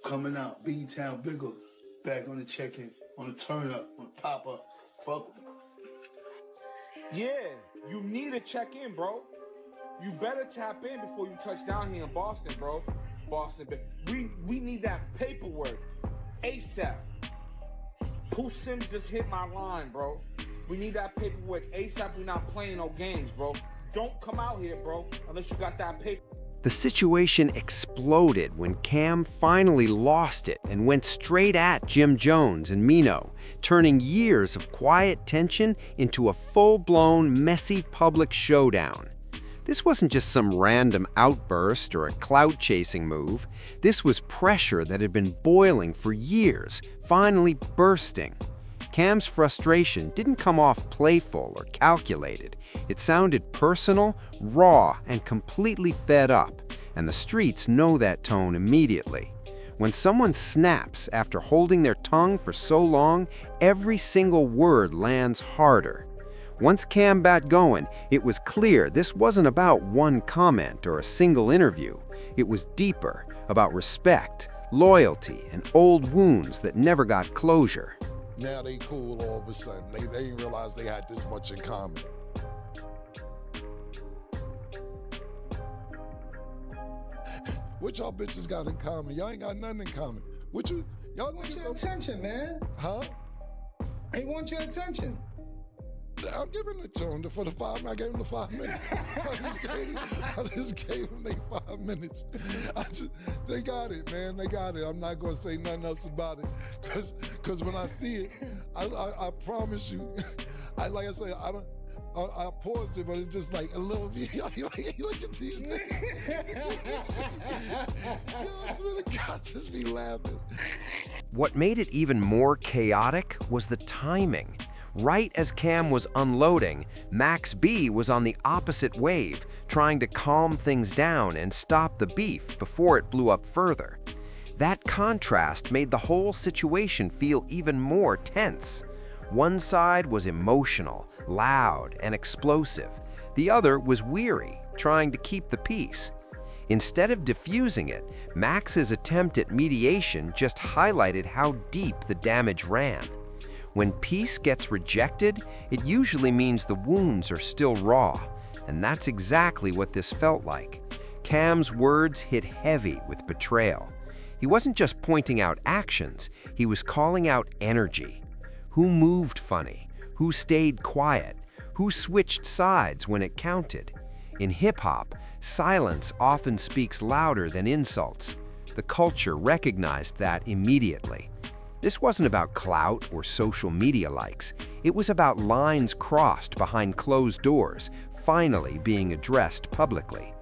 Coming out, B-Town bigger. Back on the check-in, on the turn-up, on the pop-up. Fuck 'em. Yeah, you need to check in, bro. You better tap in before you touch down here in Boston, bro. Boston, we need that paperwork ASAP. Pooh Sims just hit my line, bro. We need that paperwork ASAP. We're not playing no games, bro. Don't come out here, bro, unless you got that paper. The situation exploded when Cam finally lost it and went straight at Jim Jones and Maino, turning years of quiet tension into a full-blown, messy public showdown. This wasn't just some random outburst or a clout-chasing move. This was pressure that had been boiling for years, finally bursting. Cam's frustration didn't come off playful or calculated. It sounded personal, raw, and completely fed up, and the streets know that tone immediately. When someone snaps after holding their tongue for so long, every single word lands harder. Once Cam got going, it was clear this wasn't about one comment or a single interview. It was deeper, about respect, loyalty, and old wounds that never got closure. Now they cool all of a sudden. They didn't realize they had this much in common. What y'all bitches got in common? Y'all ain't got nothing in common. Y'all want your attention, man. Huh? He wants your attention. I'm giving it to him for the 5 minutes. I gave him the 5 minutes. I just gave him they 5 minutes. They got it, man. They got it. I'm not gonna say nothing else about it, cause when I see it, I promise you, like I say, I paused it, but it's just like a little bit. Look at these niggas. Yo, I swear to God, just be laughing. What made it even more chaotic was the timing. Right as Cam was unloading, Max B was on the opposite wave, trying to calm things down and stop the beef before it blew up further. That contrast made the whole situation feel even more tense. One side was emotional, loud, and explosive. The other was weary, trying to keep the peace. Instead of diffusing it, Max's attempt at mediation just highlighted how deep the damage ran. When peace gets rejected, it usually means the wounds are still raw, and that's exactly what this felt like. Cam's words hit heavy with betrayal. He wasn't just pointing out actions, he was calling out energy. Who moved funny? Who stayed quiet? Who switched sides when it counted? In hip-hop, silence often speaks louder than insults. The culture recognized that immediately. This wasn't about clout or social media likes. It was about lines crossed behind closed doors, finally being addressed publicly.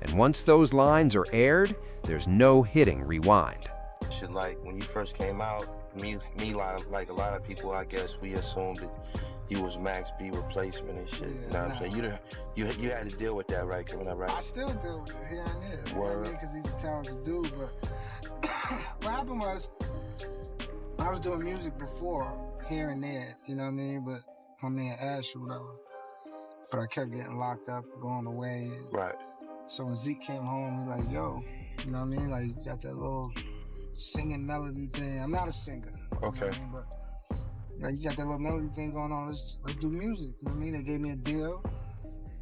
And once those lines are aired, there's no hitting rewind. Shit, like when you first came out, me like a lot of people, I guess we assumed that you was Max B replacement and shit. Yeah, you know what I'm saying? You had to deal with that, right? Coming up, right? I still deal with it here and there. Word. You know what I mean? Because he's a talented dude. But what happened was, I was doing music before, here and there, you know what I mean? But my man Ash or whatever. But I kept getting locked up, going away. Right. So when Zeke came home, he like, yo, you know what I mean? Like, you got that little singing melody thing. I'm not a singer. Okay. You know what I mean? But like, you got that little melody thing going on. Let's do music. You know what I mean? They gave me a deal,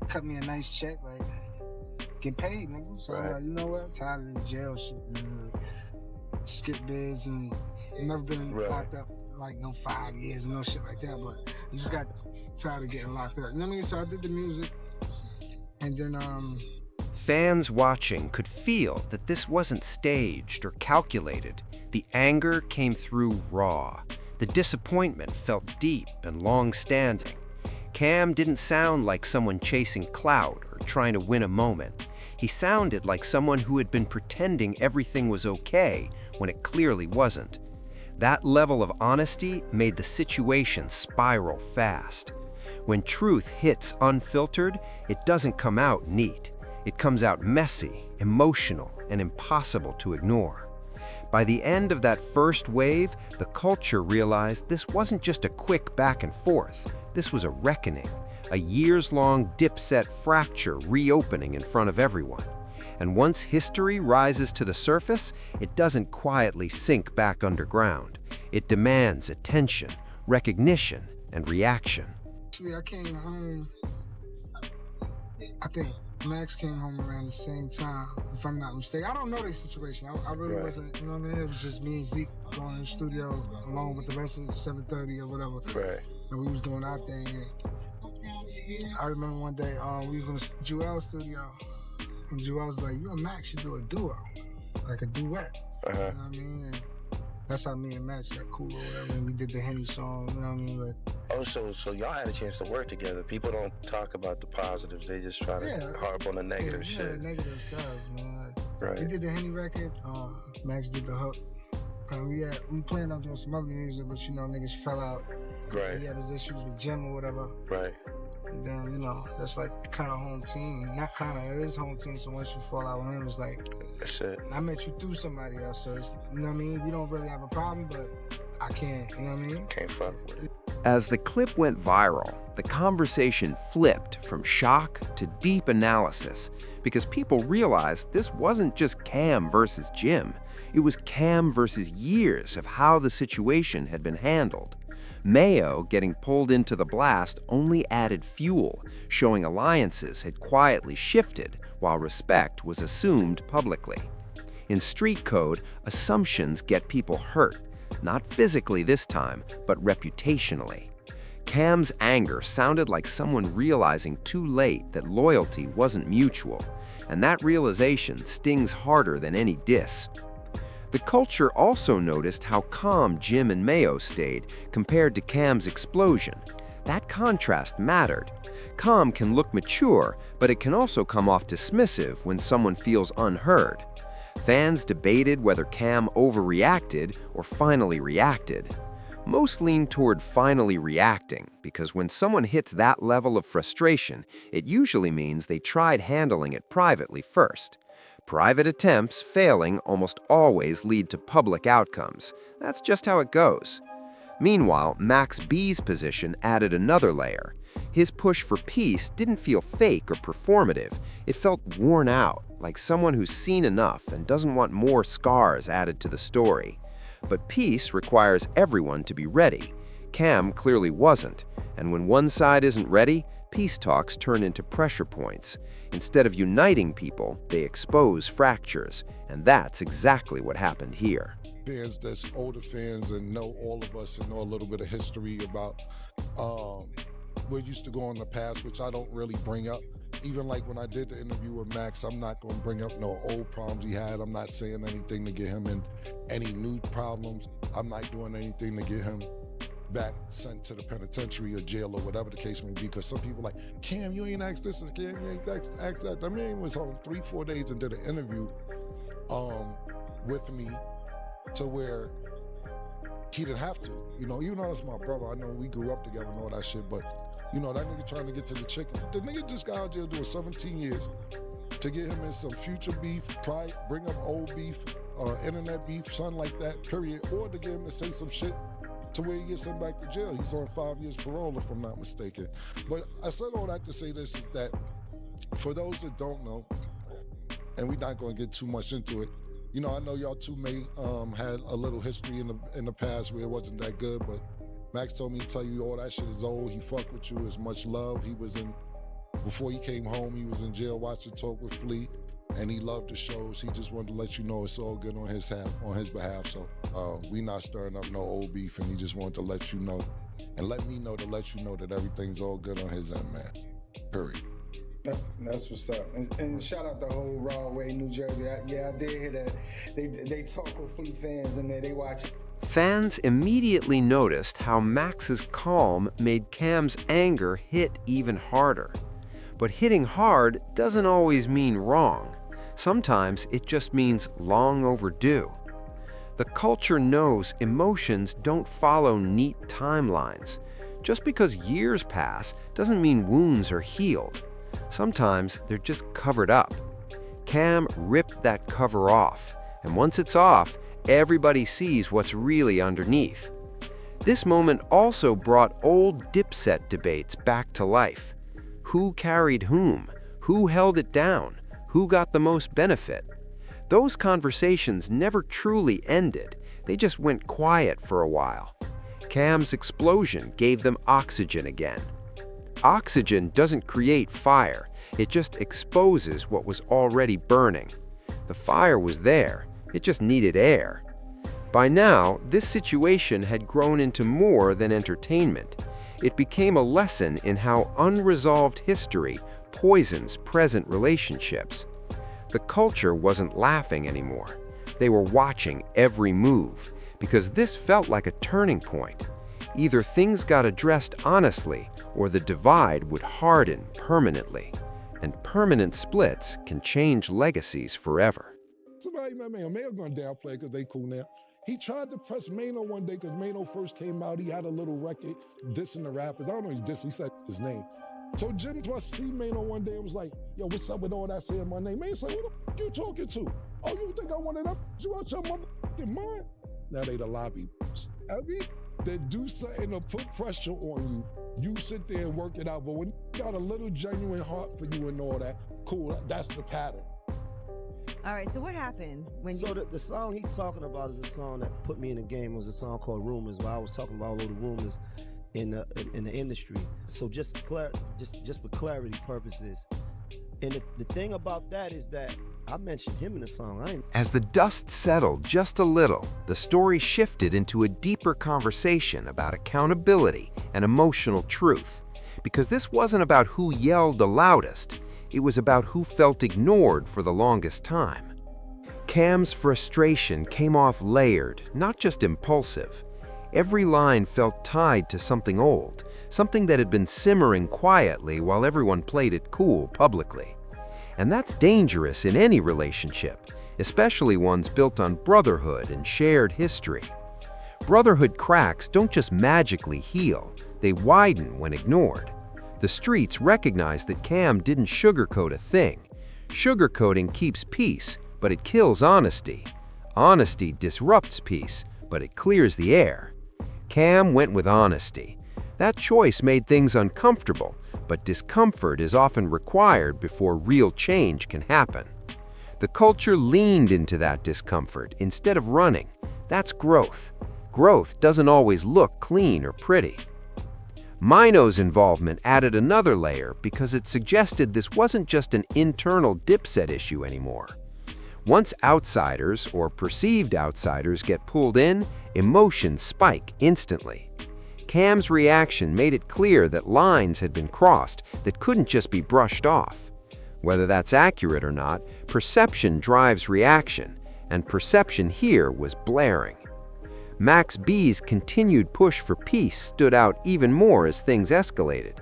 cut me a nice check, like, get paid, nigga. So I'm like, you know what? I'm tired of the jail shit, man. Like, skip bids and never been locked up like no 5 years and no shit like that, but you just got tired of getting locked up. You know what I mean? So I did the music, and then Fans watching could feel that this wasn't staged or calculated. The anger came through raw. The disappointment felt deep and long-standing. Cam didn't sound like someone chasing clout or trying to win a moment. He sounded like someone who had been pretending everything was okay when it clearly wasn't. That level of honesty made the situation spiral fast. When truth hits unfiltered, it doesn't come out neat. It comes out messy, emotional, and impossible to ignore. By the end of that first wave, the culture realized this wasn't just a quick back and forth. This was a reckoning, a years-long dipset fracture reopening in front of everyone. And once history rises to the surface, it doesn't quietly sink back underground. It demands attention, recognition, and reaction. Actually, I came home, I think Max came home around the same time, if I'm not mistaken. I don't know their situation. I really Right. wasn't, you know what I mean? It was just me and Zeke going in the studio along with the rest of the 730 or whatever. Right. And we was doing our thing. I remember one day we was in Jewel's studio, and Jewel was like, "You and Max should do a duo, like a duet." You know what I mean? And that's how me and Max got cool or whatever. And we did the Henny song. You know what I mean? Like, Oh, so y'all had a chance to work together. People don't talk about the positives. They just try to harp on the negative yeah, shit. the negative sides, man. Like, we Right. did the Henny record. Max did the hook. And we planned on doing some other music, but you know, niggas fell out. Right. He had his issues with Jim or whatever. Right. And then, you know, that's like kind of home team. Not kind of, it is home team. So once you fall out with him, it's like, That's it. I met you through somebody else. So it's, you know what I mean? We don't really have a problem, but I can't, you know what I mean? Can't fuck with it. As the clip went viral, the conversation flipped from shock to deep analysis because people realized this wasn't just Cam versus Jim. It was Cam versus years of how the situation had been handled. Mayo getting pulled into the blast only added fuel, showing alliances had quietly shifted while respect was assumed publicly. In street code, assumptions get people hurt, not physically this time, but reputationally. Cam's anger sounded like someone realizing too late that loyalty wasn't mutual, and that realization stings harder than any diss. The culture also noticed how calm Jim and Mayo stayed compared to Cam's explosion. That contrast mattered. Calm can look mature, but it can also come off dismissive when someone feels unheard. Fans debated whether Cam overreacted or finally reacted. Most lean toward finally reacting because when someone hits that level of frustration, it usually means they tried handling it privately first. Private attempts failing almost always lead to public outcomes. That's just how it goes. Meanwhile, Max B's position added another layer. His push for peace didn't feel fake or performative. It felt worn out, like someone who's seen enough and doesn't want more scars added to the story. But peace requires everyone to be ready. Cam clearly wasn't, and when one side isn't ready, peace talks turn into pressure points. Instead of uniting people, they expose fractures, and that's exactly what happened here. Fans that's older fans and know all of us and know a little bit of history about what used to go on in the past, which I don't really bring up. Even like when I did the interview with Max, I'm not going to bring up no old problems he had. I'm not saying anything to get him in any new problems. I'm not doing anything to get him back sent to the penitentiary or jail or whatever the case may be, because some people like, Cam, you ain't asked this, and Cam, you ain't asked that. That man was home 3-4 days and did an interview with me to where he didn't have to, you know, even though that's my brother, I know we grew up together and all that shit, but you know, that nigga trying to get to the chicken. The nigga just got out there doing 17 years to get him in some future beef, bring up old beef, internet beef, something like that, period, or to get him to say some shit to where he gets him back to jail. He's on 5 years parole, if I'm not mistaken. But I said all that to say this is that for those that don't know, and we're not going to get too much into it, you know, I know y'all two may had a little history in the past where it wasn't that good, but Max told me to tell you all that shit is old. He fucked with you as much love. He was in, before he came home, he was in jail watching Talk with Flea, and he loved the shows. He just wanted to let you know it's all good on his behalf. So we not stirring up no old beef, and he just wanted to let you know, and let me know to let you know that everything's all good on his end, man. Period. That's what's up. And shout out the whole Raw Way, New Jersey. I did hear that. They talk with Flea fans in there. They watch it. Fans immediately noticed how Max's calm made Cam's anger hit even harder. But hitting hard doesn't always mean wrong. Sometimes it just means long overdue. The culture knows emotions don't follow neat timelines. Just because years pass doesn't mean wounds are healed. Sometimes they're just covered up. Cam ripped that cover off, and once it's off, everybody sees what's really underneath. This moment also brought old Dipset debates back to life. Who carried whom? Who held it down? Who got the most benefit? Those conversations never truly ended. They just went quiet for a while. Cam's explosion gave them oxygen again. Oxygen doesn't create fire, it just exposes what was already burning. The fire was there, it just needed air. By now, this situation had grown into more than entertainment. It became a lesson in how unresolved history poisons present relationships. The culture wasn't laughing anymore. They were watching every move, because this felt like a turning point. Either things got addressed honestly, or the divide would harden permanently. And permanent splits can change legacies forever. Somebody met Maino. Maino gonna downplay because they cool now. He tried to press Maino one day because Maino first came out. He had a little record dissing the rappers. I don't know he's dissing, he said his name. So Jim plus see Maino one day and was like, yo, what's up with all that saying my name? Maino said, who the f you talking to? Oh, you think I wanted that you out your motherfucking mind? Now they the lobby. Heavy, they do something to put pressure on you. You sit there and work it out. But when you got a little genuine heart for you and all that, cool, that's the pattern. All right, so what happened when So the song he's talking about is a song that put me in the game. It was a song called Rumors, where I was talking about all of the rumors in the industry. So just for clarity purposes. And the thing about that is that I mentioned him in the song. As the dust settled just a little, the story shifted into a deeper conversation about accountability and emotional truth. Because this wasn't about who yelled the loudest, it was about who felt ignored for the longest time. Cam's frustration came off layered, not just impulsive. Every line felt tied to something old, something that had been simmering quietly while everyone played it cool publicly. And that's dangerous in any relationship, especially ones built on brotherhood and shared history. Brotherhood cracks don't just magically heal, they widen when ignored. The streets recognize that Cam didn't sugarcoat a thing. Sugarcoating keeps peace, but it kills honesty. Honesty disrupts peace, but it clears the air. Cam went with honesty. That choice made things uncomfortable, but discomfort is often required before real change can happen. The culture leaned into that discomfort instead of running. That's growth. Growth doesn't always look clean or pretty. Maino's involvement added another layer because it suggested this wasn't just an internal Dipset issue anymore. Once outsiders or perceived outsiders get pulled in, emotions spike instantly. Cam's reaction made it clear that lines had been crossed that couldn't just be brushed off. Whether that's accurate or not, perception drives reaction, and perception here was blaring. Max B's continued push for peace stood out even more as things escalated.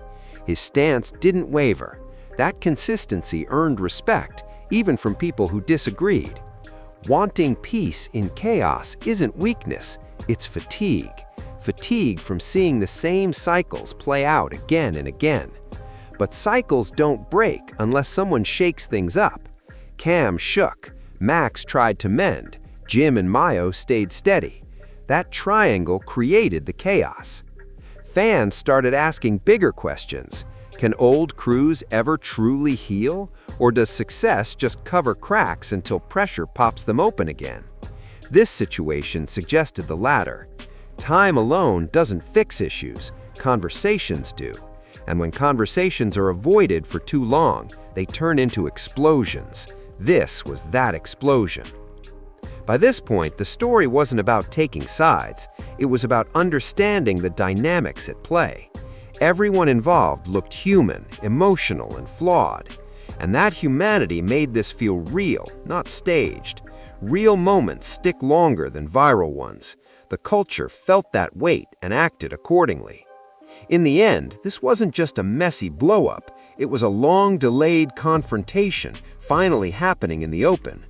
His stance didn't waver. That consistency earned respect, even from people who disagreed. Wanting peace in chaos isn't weakness, it's fatigue. Fatigue from seeing the same cycles play out again and again. But cycles don't break unless someone shakes things up. Cam shook, Max tried to mend, Jim and Mayo stayed steady. That triangle created the chaos. Fans started asking bigger questions. Can old crews ever truly heal? Or does success just cover cracks until pressure pops them open again? This situation suggested the latter. Time alone doesn't fix issues, conversations do. And when conversations are avoided for too long, they turn into explosions. This was that explosion. By this point, the story wasn't about taking sides. It was about understanding the dynamics at play. Everyone involved looked human, emotional, and flawed. And that humanity made this feel real, not staged. Real moments stick longer than viral ones. The culture felt that weight and acted accordingly. In the end, this wasn't just a messy blow-up. It was a long-delayed confrontation, finally happening in the open.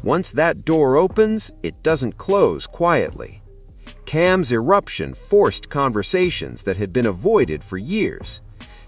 Once that door opens, it doesn't close quietly. Cam's eruption forced conversations that had been avoided for years.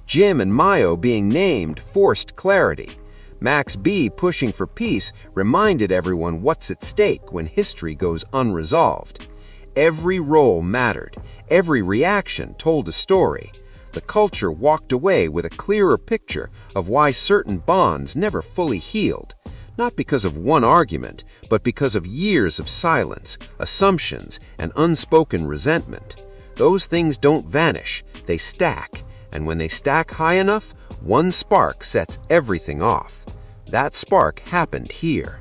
Jim and Mayo being named forced clarity. Max B pushing for peace reminded everyone what's at stake when history goes unresolved. Every role mattered. Every reaction told a story. the culture walked away with a clearer picture of why certain bonds never fully healed, not because of one argument, but because of years of silence, assumptions, and unspoken resentment. Those things don't vanish, they stack, and when they stack high enough, one spark sets everything off. That spark happened here.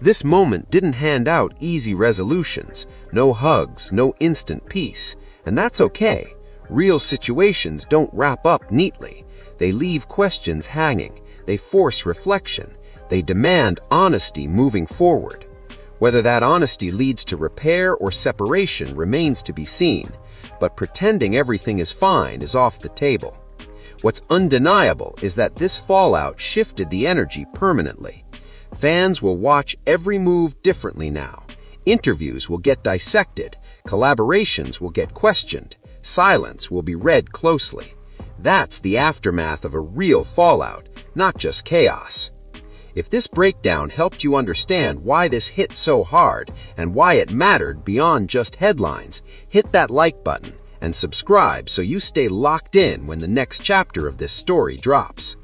This moment didn't hand out easy resolutions, no hugs, no instant peace, and that's okay. Real situations don't wrap up neatly. They leave questions hanging, they force reflection, they demand honesty moving forward. Whether that honesty leads to repair or separation remains to be seen, but pretending everything is fine is off the table. What's undeniable is that this fallout shifted the energy permanently. Fans will watch every move differently now. Interviews will get dissected, collaborations will get questioned, silence will be read closely. That's the aftermath of a real fallout, not just chaos. If this breakdown helped you understand why this hit so hard and why it mattered beyond just headlines, hit that like button and subscribe so you stay locked in when the next chapter of this story drops.